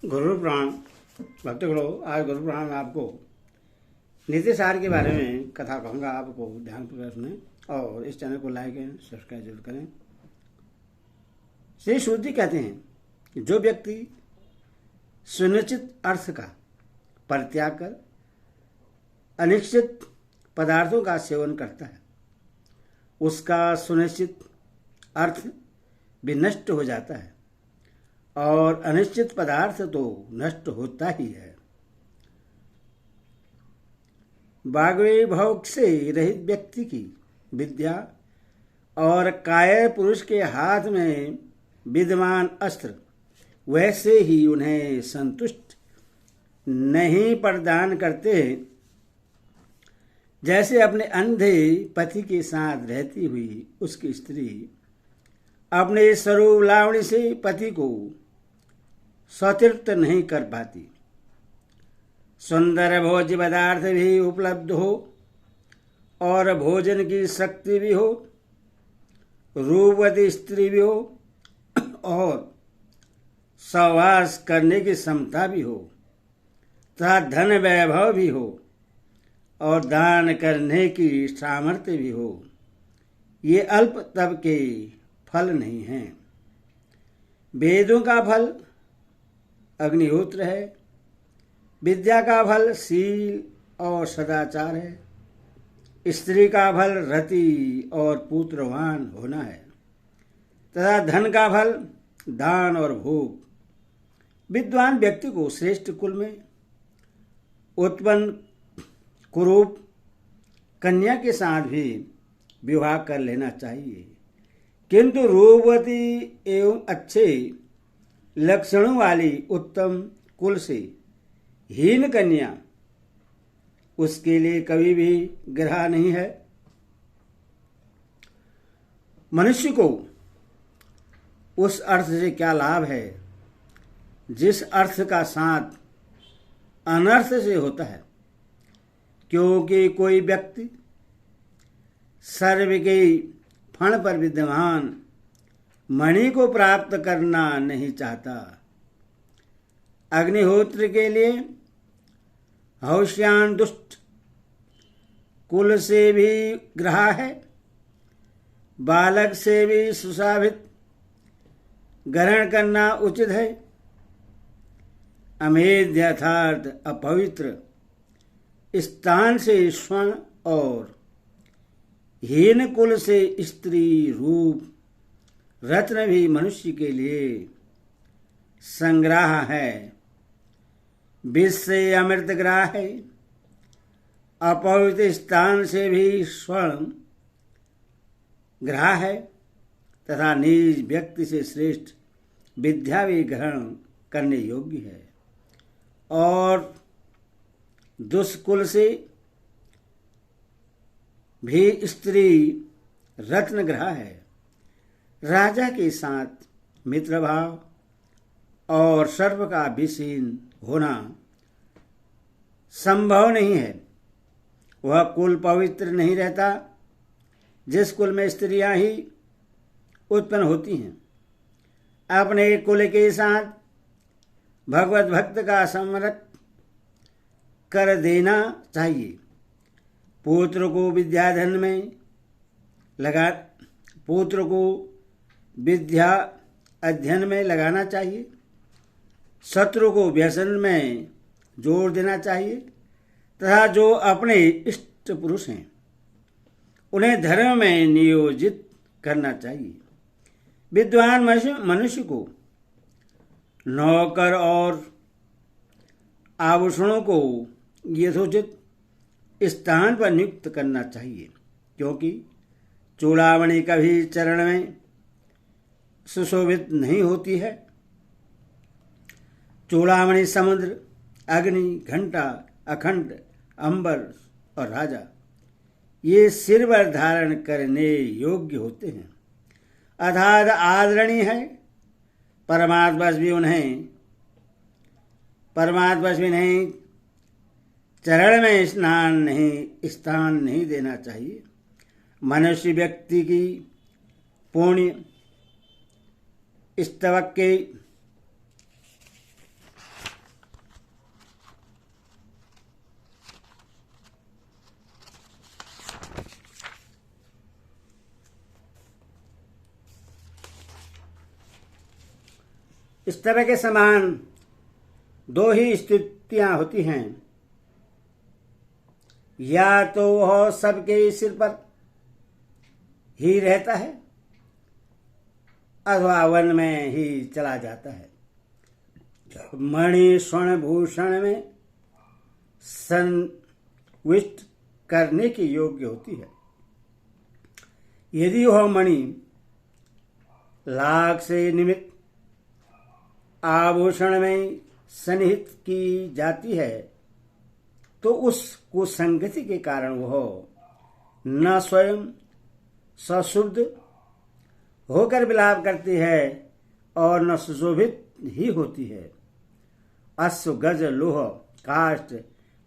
गुरु पुराण भक्तगणों, आज गुरु पुराण में आपको नीति सार के बारे में कथा कहूँगा। आपको ध्यानपूर्वक सुने और इस चैनल को लाइक एंड सब्सक्राइब जरूर करें। श्री सूत जी कहते हैं कि जो व्यक्ति सुनिश्चित अर्थ का परित्याग कर अनिश्चित पदार्थों का सेवन करता है, उसका सुनिश्चित अर्थ भी नष्ट हो जाता है और अनिश्चित पदार्थ तो नष्ट होता ही है। वाग्वै भोग से रहित व्यक्ति की विद्या और कायर पुरुष के हाथ में विद्यमान अस्त्र वैसे ही उन्हें संतुष्ट नहीं प्रदान करते जैसे अपने अंधे पति के साथ रहती हुई उसकी स्त्री अपने स्वरूप लावणी से पति को संतृप्त नहीं कर पाती। सुंदर भोज्य पदार्थ भी उपलब्ध हो और भोजन की शक्ति भी हो, रूपवती स्त्री भी हो और सहवास करने की क्षमता भी हो तथा धन वैभव भी हो और दान करने की सामर्थ्य भी हो, ये अल्प तप के फल नहीं हैं। वेदों का फल अग्निहोत्र है, विद्या का फल शील और सदाचार है, स्त्री का फल रति और पुत्रवान होना है तथा धन का फल दान और भोग। विद्वान व्यक्ति को श्रेष्ठ कुल में उत्पन्न कुरूप कन्या के साथ भी विवाह कर लेना चाहिए, किंतु रूपवती एवं अच्छे लक्षणों वाली उत्तम कुल से हीन कन्या उसके लिए कभी भी ग्रह नहीं है। मनुष्य को उस अर्थ से क्या लाभ है जिस अर्थ का साथ अनर्थ से होता है, क्योंकि कोई व्यक्ति सर्व के फण पर विद्यमान मणि को प्राप्त करना नहीं चाहता। अग्निहोत्र के लिए हौष्यान दुष्ट कुल से भी ग्रह है, बालक से भी सुशाभित ग्रहण करना उचित है। अमेध यथार्थ अपवित्र स्थान से स्वर्ण और हीन कुल से स्त्री रूप रत्न भी मनुष्य के लिए संग्रह है। विष से अमृत ग्रह है, अपवित्र स्थान से भी स्वर्ण ग्रह है तथा नीच व्यक्ति से श्रेष्ठ विद्या भी ग्रहण करने योग्य है और दुष्कुल से भी स्त्री रत्न ग्रह है। राजा के साथ मित्रभाव और सर्व का विषीन होना संभव नहीं है। वह कुल पवित्र नहीं रहता जिस कुल में स्त्रियां ही उत्पन्न होती हैं। अपने कुल के साथ भगवत भक्त का संरक्षण कर देना चाहिए। पुत्र को विद्याधन में लगा पुत्र को विद्या अध्ययन में लगाना चाहिए। शत्रु को व्यसन में जोड़ देना चाहिए तथा जो अपने इष्ट पुरुष हैं उन्हें धर्म में नियोजित करना चाहिए। विद्वान मनुष्य को नौकर और आभूषणों को यथोचित स्थान पर नियुक्त करना चाहिए, क्योंकि चूड़ामणि कभी चरण में सुशोभित नहीं होती है। चूड़ामणि समुद्र, अग्नि, घंटा, अखंड, अंबर और राजा ये सिर पर धारण करने योग्य होते हैं, अर्थात आदरणीय है। परमात्मा भी नहीं चरण में स्थान नहीं देना चाहिए। मनुष्य व्यक्ति की पुण्य स्तवक के इस तरह के समान दो ही स्थितियां होती हैं, या तो वह सबके सिर पर ही रहता है अथवा वन में ही चला जाता है। मणि स्वर्ण भूषण में संविष्ट करने की योग्य होती है। यदि वह मणि लाख से निमित्त आभूषण में सन्निहित की जाती है तो उस कुसंगति के कारण वह न स्वयं सशुद्ध होकर विलाप करती है और न सुशोभित ही होती है। अश्व, गज, लोह, काष्ठ,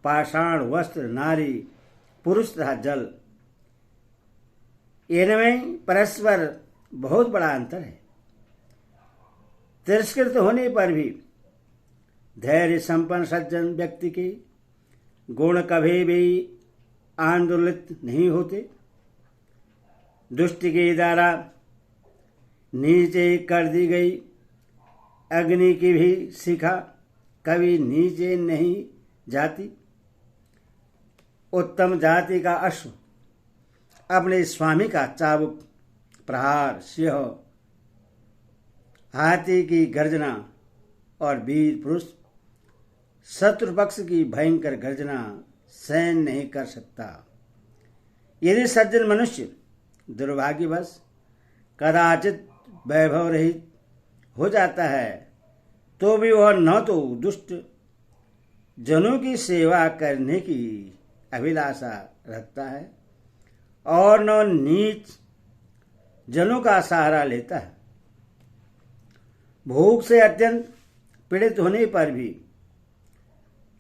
पाषाण, वस्त्र, नारी, पुरुष तथा जल, इनमें परस्पर बहुत बड़ा अंतर है। तिरस्कृत होने पर भी धैर्य संपन्न सज्जन व्यक्ति के गुण कभी भी आंदोलित नहीं होते। दुष्ट के द्वारा नीचे कर दी गई अग्नि की भी शिखा कभी नीचे नहीं जाती। उत्तम जाति का अश्व अपने स्वामी का चाबुक प्रहार, सिंह, हाथी की गर्जना और वीर पुरुष शत्रु पक्ष की भयंकर गर्जना सहन नहीं कर सकता। यदि सज्जन मनुष्य दुर्भाग्यवश कदाचित वैभव रहित हो जाता है तो भी वह न तो दुष्ट जनों की सेवा करने की अभिलाषा रखता है और न नीच जनों का सहारा लेता है। भूख से अत्यंत पीड़ित होने पर भी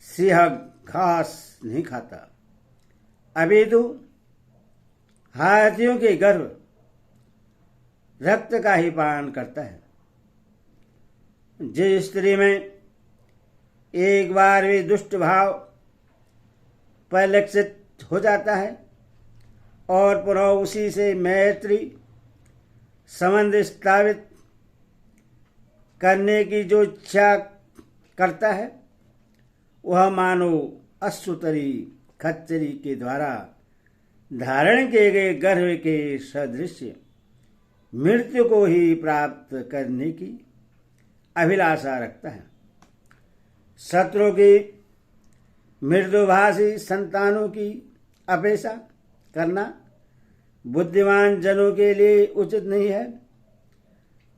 सिंह घास नहीं खाता, अपितु हाथियों के गर्भ रक्त का ही पान करता है। जिस स्त्री में एक बार भी दुष्ट भाव परिलक्षित हो जाता है और पुनः उसी से मैत्री संबंध स्थापित करने की जो इच्छा करता है वह मानो अश्वतरी खच्चरी के द्वारा धारण किए गए गर्भ के सदृश मृत्यु को ही प्राप्त करने की अभिलाषा रखता है। शत्रु की मृदुभाषी संतानों की अपेक्षा करना बुद्धिमान जनों के लिए उचित नहीं है।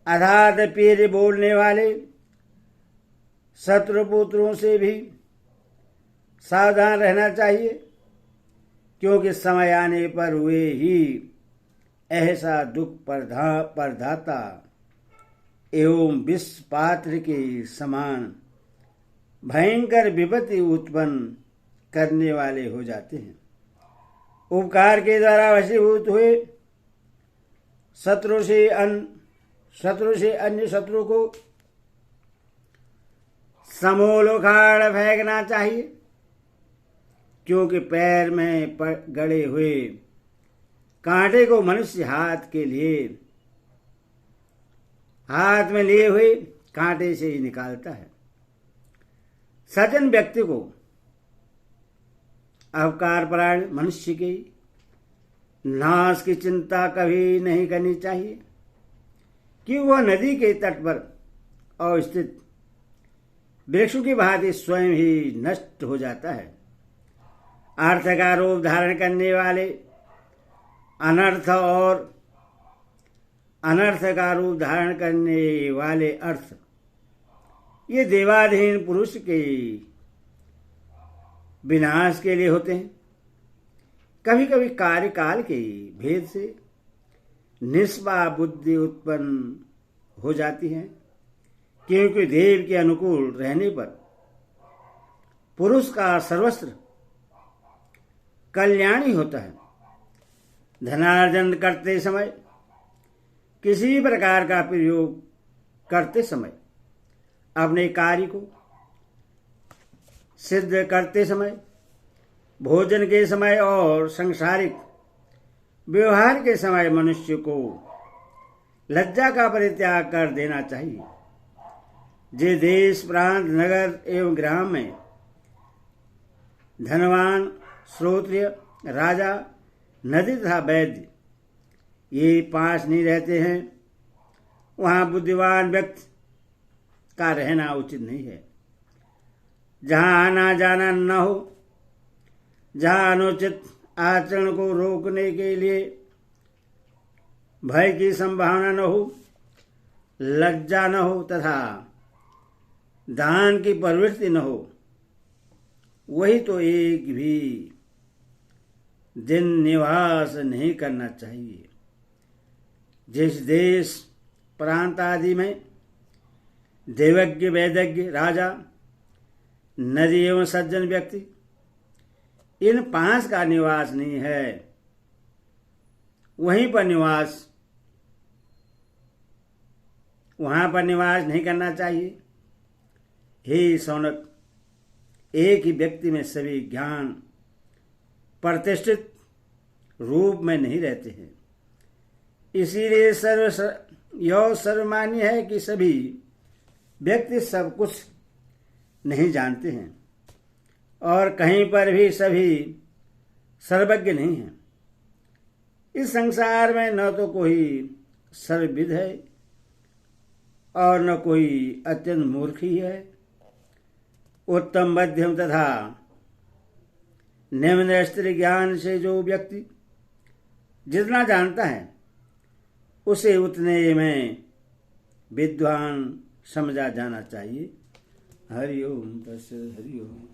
अर्थात पीर बोलने वाले शत्रुपुत्रों से भी सावधान रहना चाहिए, क्योंकि समय आने पर वे ही ऐसा दुख प्रदाता एवं विष पात्र के समान भयंकर विपत्ति उत्पन्न करने वाले हो जाते हैं। उपकार के द्वारा वशीभूत हुए शत्रु से अन्य शत्रु को समूल उखाड़ फेंकना चाहिए, क्योंकि पैर में गड़े हुए कांटे को मनुष्य हाथ में लिए हुए कांटे से ही निकालता है। सज्जन व्यक्ति को अवकारपरायण मनुष्य के नाश की चिंता कभी नहीं करनी चाहिए, कि वह नदी के तट पर अवस्थित वृक्षों की भांति स्वयं ही नष्ट हो जाता है। अर्थ का रूप धारण करने वाले अनर्थ और अनर्थ का रूप धारण करने वाले अर्थ, ये देवाधीन पुरुष के विनाश के लिए होते हैं। कभी कभी कार्यकाल के भेद से निष्पा बुद्धि उत्पन्न हो जाती है, क्योंकि देव के अनुकूल रहने पर पुरुष का सर्वस्व कल्याणी होता है। धनार्जन करते समय, किसी प्रकार का प्रयोग करते समय, अपने कार्य को सिद्ध करते समय, भोजन के समय और सांसारिक व्यवहार के समय मनुष्य को लज्जा का परित्याग कर देना चाहिए। जे देश प्रांत नगर एवं ग्राम में धनवान श्रोत्रिय राजा नदी तथा वैद्य ये 5 नहीं रहते हैं, वहाँ बुद्धिमान व्यक्ति का रहना उचित नहीं है। जहाँ आना जाना न हो, जहाँ अनुचित आचरण को रोकने के लिए भय की संभावना न हो, लज्जा न हो तथा दान की प्रवृत्ति न हो, वही तो एक भी दिन निवास नहीं करना चाहिए। जिस देश प्रांत आदि में देवज्ञ वैदज्ञ राजा नदी एवं सज्जन व्यक्ति इन 5 का निवास नहीं है, वहाँ पर निवास नहीं करना चाहिए। हे शौनक, एक ही व्यक्ति में सभी ज्ञान प्रतिष्ठित रूप में नहीं रहते हैं। इसीलिए यह सर्वमान्य है कि सभी व्यक्ति सब कुछ नहीं जानते हैं और कहीं पर भी सभी सर्वज्ञ नहीं हैं। इस संसार में न तो कोई सर्वविद है और न कोई अत्यंत मूर्ख ही है। उत्तम मध्यम तथा निम्न स्तर ज्ञान से जो व्यक्ति जितना जानता है उसे उतने में विद्वान समझा जाना चाहिए। हरि ओम तत्सत्। हरि ओम।